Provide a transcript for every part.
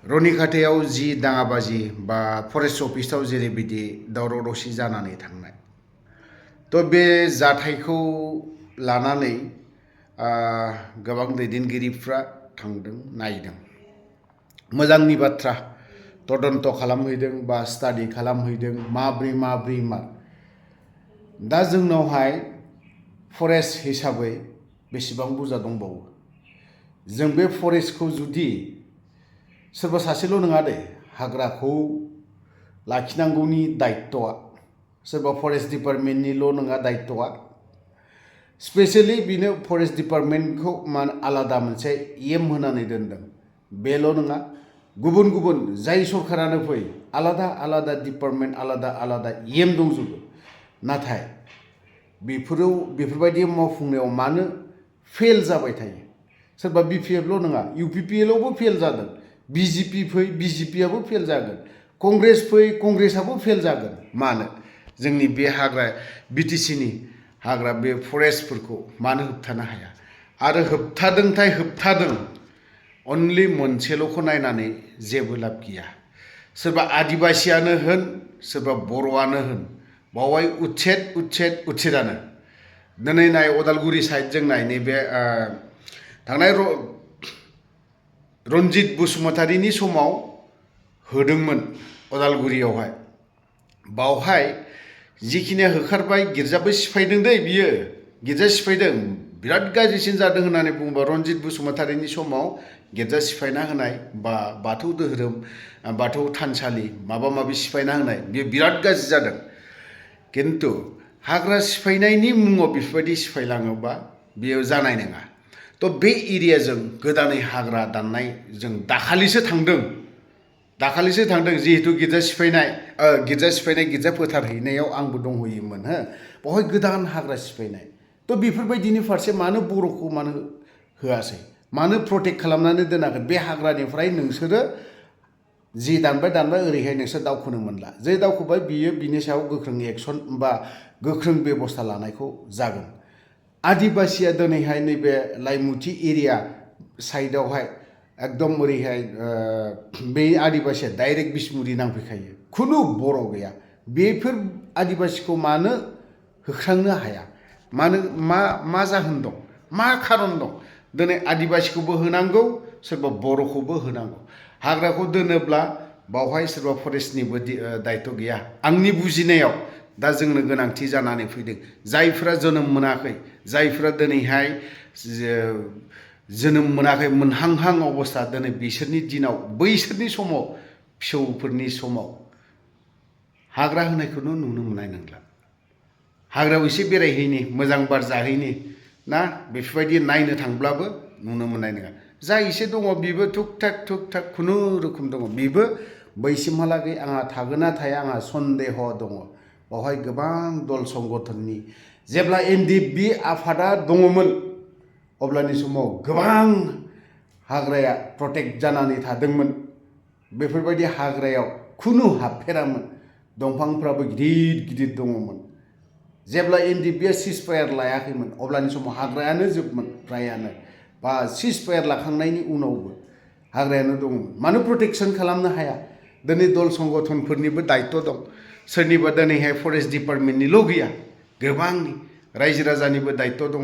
रनिखाथायाव जि दाङाबाजि बा फरेस्ट अफिसाव जेरैबायदि दावराव दावसि जानानै थांनाय तो बे जाथायखौ लानानै गोबां दैदेनगिरिफ्रा थांदों नायदों मोजांनि बाथ्रा तदन्त खालामहैदों बा स्टाडि खालामहैदों माब्रै मा दा जोंनावहाय फरेस्ट हिसाबै बेसेबां बुरजा दंबावो जों बे फरेस्टखौ जुदि सोरबा सासेल' नङा दे हाग्राखौ लाखिनांगौनि दायित्वआ सोरबा फरेस्ट डिपार्टमेन्टनिल' नङा दायित्वआ स्पेशली बिनो फरेस्ट डिपार्टमेन्टखौ आलादा मोनसे एम होनानै दोनदों बेल' नङा गुबुन गुबुन जाय सरकारानो फै आलादा आलादा डिपार्टमेन्ट आलादा आलादा एम दंजोबो नाथाय बेफोरबायदि मावफुंनायाव मानो फेल जाबाय थायो सोरबा बिपिएफल' नङा इउपिपिएलआवबो फेल जादों बिजेपि फै बिजेपिआबो फेल जागोन कंग्रेस फै कंग्रेसआबो फेल जागोन मानो जोंनि बे हाग्रा बिटिसिनि हाग्रा बे फरेस्टफोरखौ मानो होबथानो हाया आरो होबथादोंथाय होबथादों अनलि मोनसेल'खौ नायनानै जेबो लाब गैया सोरबा आदिबासियानो होन सोरबा बर'आनो होन बावहाय उच्छेदानो दिनै नाय अदालगुरि साइडजों नाय नैबे थांनाय रन्जित बसुमतारीनि समाव होदोंमोन अदालगुरियावहाय बावहाय जिखिनिया होखारबाय गिर्जाबो सिफायदों दै बियो गिर्जा सिफायदों बिराद गाज्रिसिन जादों होननानै बुङोबा रन्जित बसुमतारीनि समाव गिर्जा सिफायना होनाय बा बाथौ धोरोम बाथौ थानसालि माबा माबि सिफायना होनाय बेयो बिराद गाज्रि जादों किन्तु हाग्रा सिफायनायनि मुङाव बेफोरबायदि सिफायलाङोबा बेयो जानाय नङा तो बे एरियाजों गोदानै हाग्रा दाननाय जों दाखालिसो थांदों जिहेतु गिर्जा सिफायनाय गिर्जा फोथारहैनायाव आंबो दंहैयोमोन हो बेवहाय गोदान हाग्रा सिफायनाय तो बेफोरबायदिनि फारसे मानो बर'खौ मानो होआसै मानो प्रटेक्ट खालामनानै दोनाखै बे हाग्रानिफ्राय नोंसोरो जि दानबाय ओरैहाय नोंसोर दावखोनो मोनला जे दावखोबाय बियो बिनि सायाव गोख्रों एक्सन बा गोख्रों बेबस्था लानायखौ जागोन आदिबासिया दिनैहाय नैबे लाइमुथि एरिया साइडआवहाय एकदम ओरैहाय बे आदिबासिया डाइरेक्ट बिसमुरि नांफैखायो खुनु बर' गैया बेफोर आदिबासिखौ मानो होख्रांनो हाया मानो मा जाहोन दं मा खारन दं दिनै आदिबासिखौबो होनांगौ सोरबा बर'खौबो होनांगौ हाग्राखौ दोनोब्ला बावहाय सोरबा फरेस्टनिबो दायित्व गैया आंनि बुजिनायाव दा जोंनो गोनांथि जानानै फैदों जायफ्रा जोनोम मोनाखै जायफ्रा दिनैहाय जोनोम मोनाखै मोनहांहां अबस्था दिनै बिसोरनि दिनाव बैसोरनि समाव फिसौफोरनि समाव हाग्रा होनायखौनो नुनो मोननाय नंला हाग्रायाव एसे बेरायहैनि मोजां बार जाहैनि ना बेफोरबायदि नायनो थांब्लाबो नुनो मोननाय नङा जा एसे दङ बिबो थुक थाक खुनुरुखुम दङ बिबो बैसिमहालागै आंहा थागोन ना थाया आंहा सन्देह दङ बावहाय गोबां दल संगठननि जेब्ला एनडिएफबि आफादा दङमोन अब्लानि समाव गोबां हाग्राया प्रटेक्ट जानानै थादोंमोन बेफोरबायदि हाग्रायाव खुनु हाबफेरामोन दंफांफ्राबो गिदिर दङमोन जेब्ला एनडिएफबिआ सिजफायार लायाखैमोन अब्लानि समाव हाग्रायानो जोबमोन फ्रायानो बा सिजफायार लाखांनायनि उनावबो हाग्रायानो दङमोन मानो प्रटेक्शन खालामनो हाया दिनै दल संगठनफोरनिबो दायित्व दं सोरनिबा दिनैहाय फरेस्ट डिपार्टमेन्टनिल' गैया गोबांनि रायजो राजानिबो दायित्व दङ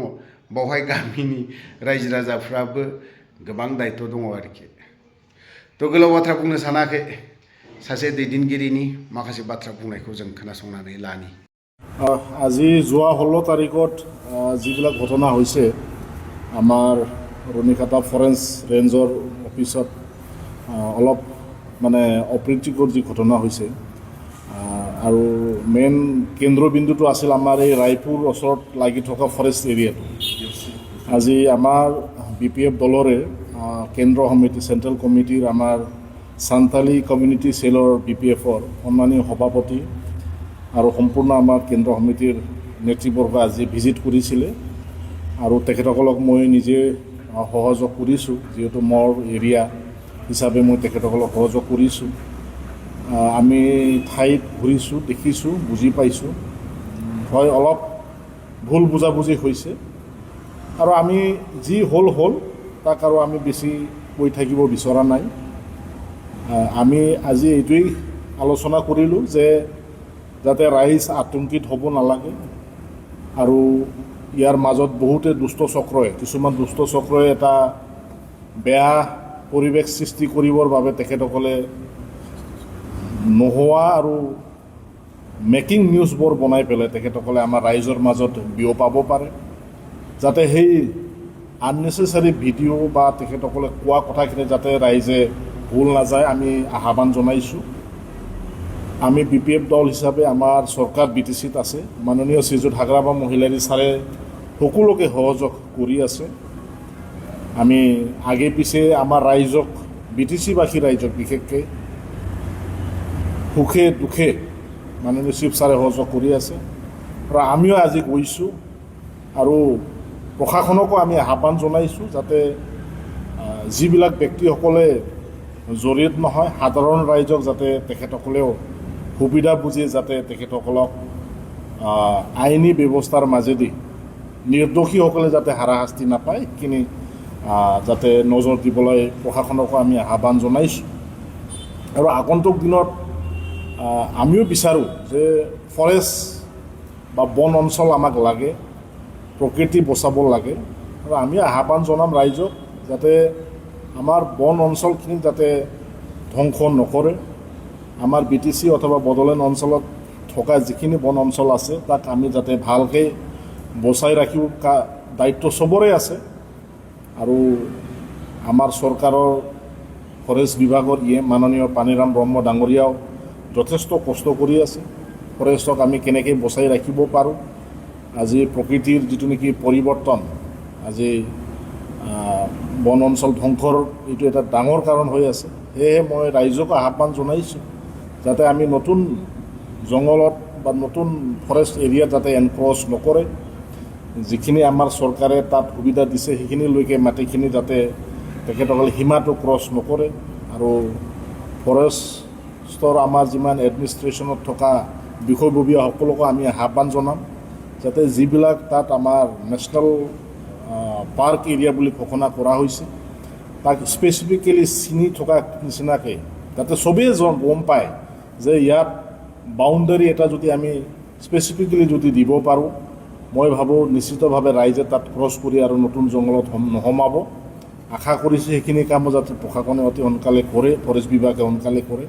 बावहाय गामिनि रायजो राजाफ्राबो गोबां दायित्व दङ आरोखि तो गोलाव बाथ्रा बुंनो सानाखै सासे दैदेनगिरिनि माखासे बाथ्रा बुंनायखौ जों खोनासंनानै लानि আজি যোৱা 16 তাৰিখত যিবিলাক ঘটনা হৈছে আমাৰ ৰনিখাতা ফৰেষ্ট ৰেঞ্জৰ অফিচত অলপ মানে অপ্ৰীতিকৰ যি ঘটনা হৈছে আৰু মেইন কেন্দ্ৰবিন্দুটো আছিল আমাৰ এই ৰায়পুৰ ওচৰত লাগি থকা ফৰেষ্ট এৰিয়াটো আজি আমাৰ বিপিএফ দলৰে কেন্দ্ৰ সমিতি চেণ্ট্ৰেল কমিটিৰ আমাৰ সান্তালী কমিউনিটি চেলৰ বিপিএফৰ সন্মানীয় সভাপতি আৰু সম্পূৰ্ণ আমাৰ কেন্দ্ৰ সমিতিৰ নেতৃবৰ্গ আজি ভিজিট কৰিছিলে আৰু তেখেতসকলক মই নিজে সহযোগ কৰিছোঁ যেহেতু মোৰ এৰিয়া হিচাপে মই তেখেতসকলক সহযোগ কৰিছোঁ আমি ঠাইত ঘূৰিছোঁ দেখিছোঁ বুজি পাইছোঁ হয় অলপ ভুল বুজাবুজি হৈছে আৰু আমি যি হ'ল তাক আৰু আমি বেছি কৈ থাকিব বিচৰা নাই আমি আজি এইটোৱেই আলোচনা কৰিলোঁ যে যাতে ৰাইজ আতংকিত হ'ব নালাগে আৰু ইয়াৰ মাজত বহুতে দুষ্ট চক্ৰই কিছুমান দুষ্ট চক্ৰই এটা বেয়া পৰিৱেশ সৃষ্টি কৰিবৰ বাবে তেখেতসকলে নোহোৱা আৰু মেকিং নিউজবোৰ বনাই পেলাই তেখেতসকলে আমাৰ ৰাইজৰ মাজত বিয়পাব পাৰে যাতে সেই আননেচেচাৰী ভিডিঅ' বা তেখেতসকলে কোৱা কথাখিনি যাতে ৰাইজে ভুল নাযায় আমি আহ্বান জনাইছোঁ আমি BPF দল হিচাপে আমাৰ চৰকাৰ BTCত আছে মাননীয় শ্ৰীযুত হাগ্ৰাবাম মহিলাৰী ছাৰে সকলোকে সহযোগ কৰি আছে আমি আগে পিছে আমাৰ ৰাইজক BTCবাসী ৰাইজক বিশেষকৈ সুখে দুখে মাননীয় চিফ ছাৰে সহযোগ কৰি আছে আৰু আমিও আজি গৈছোঁ আৰু প্ৰশাসনকো আমি আহ্বান জনাইছোঁ যাতে যিবিলাক ব্যক্তিসকলে জড়িত নহয় সাধাৰণ ৰাইজক যাতে তেখেতসকলেও সুবিধা বুজি যাতে তেখেতসকলক আইনী ব্যৱস্থাৰ মাজেদি নিৰ্দোষীসকলে যাতে হাৰাশাস্তি নাপায় সেইখিনি যাতে নজৰ দিবলৈ প্ৰশাসনকো আমি আহ্বান জনাইছোঁ আৰু আগন্তুক দিনত আমিও বিচাৰোঁ যে ফৰেষ্ট বা বন অঞ্চল আমাক লাগে প্ৰকৃতি বচাব লাগে আৰু আমি আহ্বান জনাম ৰাইজক যাতে আমাৰ বন অঞ্চলখিনি যাতে ধ্বংস নকৰে আমাৰ BTC অথবা বড়োলেণ্ড অঞ্চলত থকা যিখিনি বন অঞ্চল আছে তাক আমি যাতে ভালকৈ বচাই ৰাখিব দায়িত্ব চবৰে আছে আৰু আমাৰ চৰকাৰৰ ফৰেষ্ট বিভাগৰ মাননীয় পানীৰাম ব্ৰহ্ম ডাঙৰীয়াও যথেষ্ট কষ্ট কৰি আছে ফৰেষ্টক আমি কেনেকৈ বচাই ৰাখিব পাৰোঁ আজি প্ৰকৃতিৰ যিটো নেকি পৰিৱৰ্তন আজি বন অঞ্চল ধ্বংসৰ এইটো এটা ডাঙৰ কাৰণ হৈ আছে সেয়েহে মই ৰাইজক আহ্বান জনাইছোঁ যাতে আমি নতুন জংঘলত বা নতুন ফৰেষ্ট এৰিয়াত যাতে এনক্ৰচ নকৰে যিখিনি আমাৰ চৰকাৰে তাত সুবিধা দিছে সেইখিনিলৈকে মাটিখিনি যাতে তেখেতসকলে সীমাটো ক্ৰছ নকৰে আৰু ফৰেষ্টৰ আমাৰ যিমান এডমিনিষ্ট্ৰেশ্যনত থকা বিষয়ববীয়া সকলোকে আমি আহ্বান জনাম যাতে যিবিলাক তাত আমাৰ নেশ্যনেল পাৰ্ক এৰিয়া বুলি ঘোষণা কৰা হৈছে তাক স্পেচিফিকেলি চিনি থকা নিচিনাকৈ যাতে চবেই গম পায় যে ইয়াত বাউণ্ডাৰী এটা যদি আমি স্পেচিফিকেলি যদি দিব পাৰোঁ মই ভাবোঁ নিশ্চিতভাৱে ৰাইজে তাত ক্ৰছ কৰি আৰু নতুন জংঘলত নোসোমাব আশা কৰিছোঁ সেইখিনি কামো যাতে প্ৰশাসনে অতি সোনকালে কৰে ফৰেষ্ট বিভাগে সোনকালে কৰে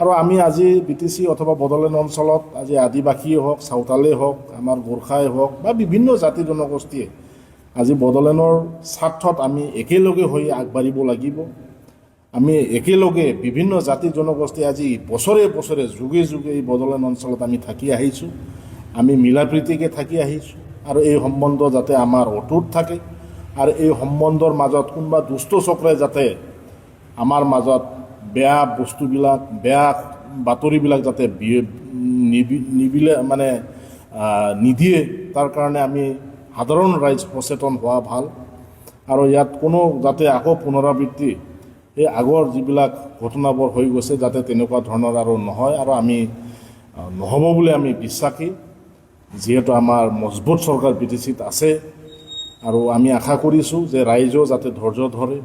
আৰু আমি আজি BTC অথবা বড়োলেণ্ড অঞ্চলত আজি আদিবাসীয়ে হওক চাওতালেই হওক আমাৰ গোৰ্খাই হওক বা বিভিন্ন জাতি জনগোষ্ঠীয়ে আজি বড়োলেণ্ডৰ স্বাৰ্থত আমি একেলগে হৈ আগবাঢ়িব লাগিব আমি একেলগে বিভিন্ন জাতি জনগোষ্ঠী আজি বছৰে বছৰে যুগে যুগে এই বড়োলেণ্ড অঞ্চলত আমি থাকি আহিছোঁ আমি মিলা প্ৰীতিকৈ থাকি আহিছোঁ আৰু এই সম্বন্ধ যাতে আমাৰ অটুট থাকে আৰু এই সম্বন্ধৰ মাজত কোনোবা দুষ্ট চক্ৰে যাতে আমাৰ মাজত বেয়া বস্তুবিলাক বেয়া বাতৰিবিলাক যাতে নিদিয়ে তাৰ কাৰণে আমি সাধাৰণ ৰাইজ সচেতন হোৱা ভাল আৰু ইয়াত কোনো যাতে আকৌ পুনৰাবৃত্তি এই আগৰ যিবিলাক ঘটনাবোৰ হৈ গৈছে যাতে তেনেকুৱা ধৰণৰ আৰু নহয় আৰু আমি নহ'ব বুলি আমি বিশ্বাসী যিহেতু আমাৰ মজবুত চৰকাৰ BTCত আছে আৰু আমি আশা কৰিছোঁ যে ৰাইজেও যাতে ধৈৰ্য ধৰে